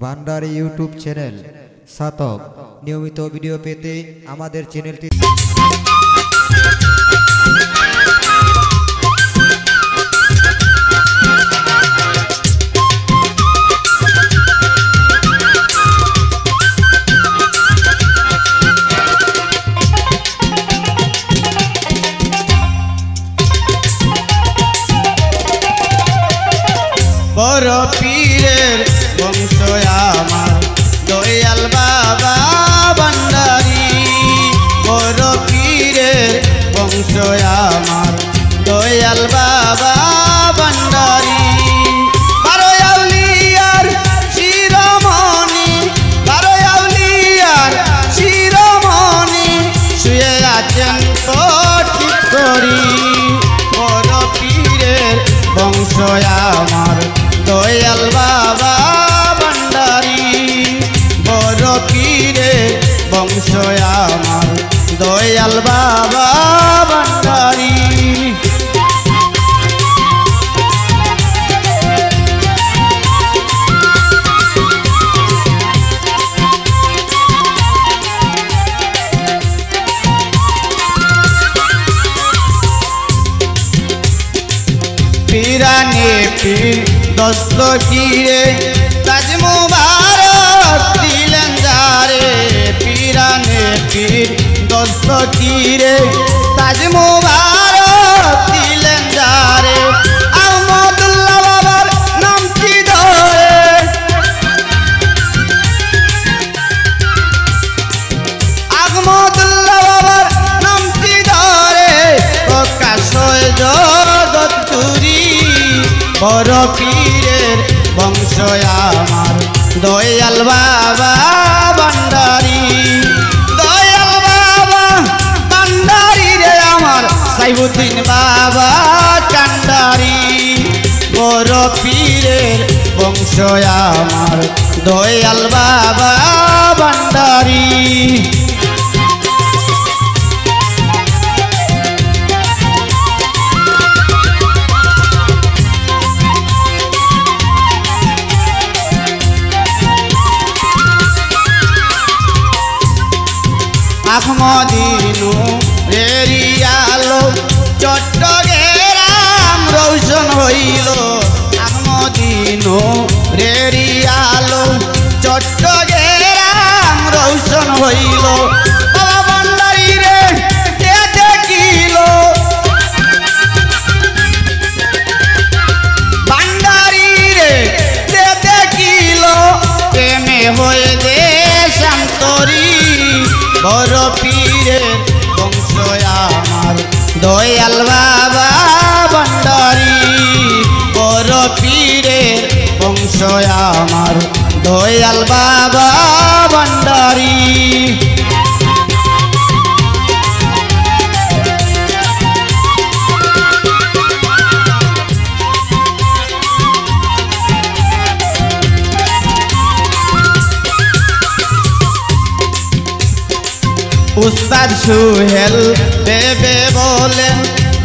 Bhandari YouTube channel সাতক নিয়মিত video পেতে আমাদের চ্যানেলটি বড় পীরের বংশ আমার দয়াল বাবা ভান্ডারী। বড় পীরের বংশ আমার দয়াল বাবা ভান্ডারী। বারো আউলিয়ার শিরোমণি, বারো আউলিয়ার শিরোমণি শুয়ে আছেন ঠিক করি। বড় পীরের বংশ আমার দয়াল বাবা ভান্ডারী। বড় পীরের বংশ আমার দয়াল বাবা ভান্ডারী। পীরানে পীর দস্তগীরে তাজ মুবারক দিলেন যারে। পীরানে পীর দস্তগীরে তাজ মুবারক দিলেন যারে। আহমদুল্লাহ বাবার নামটি ধরে, আহমদুল্লাহ বাবার নামটি ধরে প্রকাশ হয়ে জগৎ জুড়ি। বড় পীরের বংশ আমার দয়াল বাবা ভান্ডারী। দয়াল বাবা ভান্ডারী রে আমার সাইবুদ্দিন বাবা কান্ডারী। বড় পীরের বংশ আমার দয়াল বাবা ভান্ডারী। আহমদিনু রেরিয়ালো চট্টগ্রাম রৌশন হইল। আহমদিনু রেরিয়ালো চট্টগ্রাম রৌশন হইল। বাবা ভান্ডারী রে কে দেখিল, ভান্ডারী রে কে দেখিল প্রেমে হয়ে দেশান্তরী। বড় পীরের বংশ আমার দয়াল বাবা ভান্ডারী। বড় পীরের বংশ আমার দয়াল বাবা ভান্ডারী। উস্তাদ সুহেল দেবে বলেন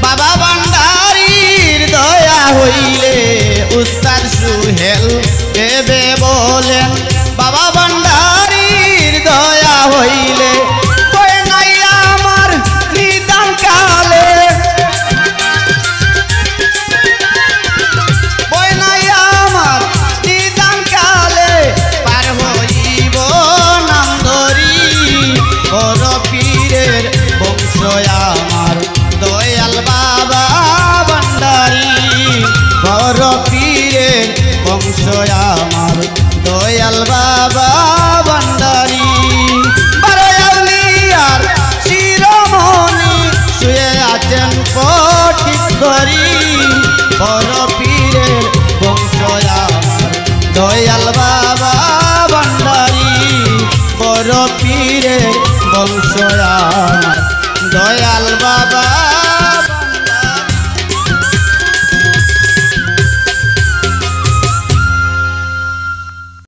বাবা ভান্ডারীর দয়া হইলে। উস্তাদ সুহেল দেবে বলেন বাবা ভান্ডারীর দয়া হইলে। কই নাই আমার নিদান কালে, কই নাই আমার নিদান কালে পার হইব নাম ধরি। বড় পীরের বংশ আমার দয়াল বাবা ভান্ডারী। বড় পীরের বংশ আমার দয়াল বাবা ভান্ডারী। বারো আউলিয়ার শিরোমণি শুয়ে আছেন ঠিক করি। বড় পীরের বংশ আমার দয়াল বাবা ভান্ডারী। বড় পীরের বংশ আমার দয়াল বাবা।